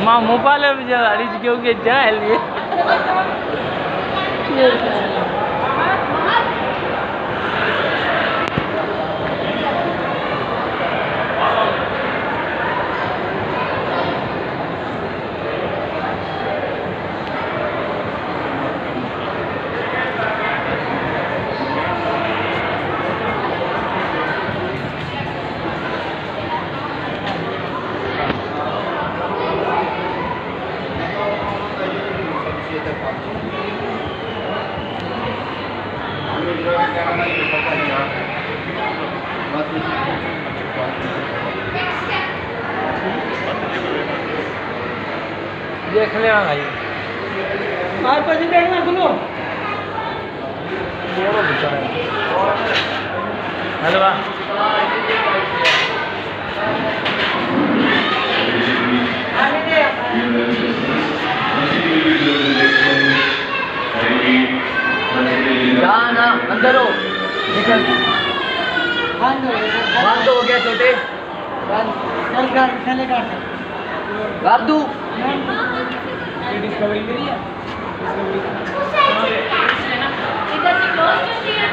माँ मोबाइल में जा क्योंकि जाए लिए देख लेना भाई बाहर पर देखना सुनो हेलो ना अंदर हो निकल बांध दो हो गया छोटे चलेगा बाबू डिस्कवरी करी है इधर से क्लोज होती है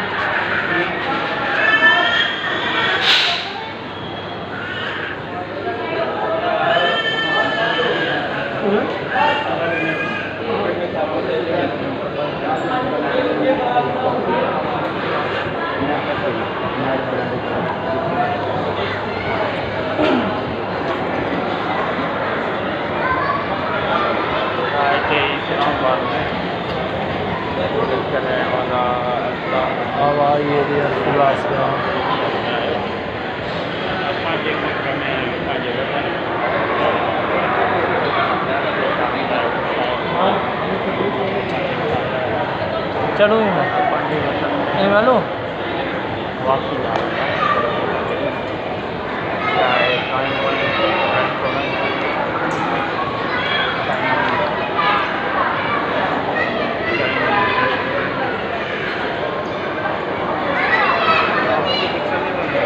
चलो मालूम वापसी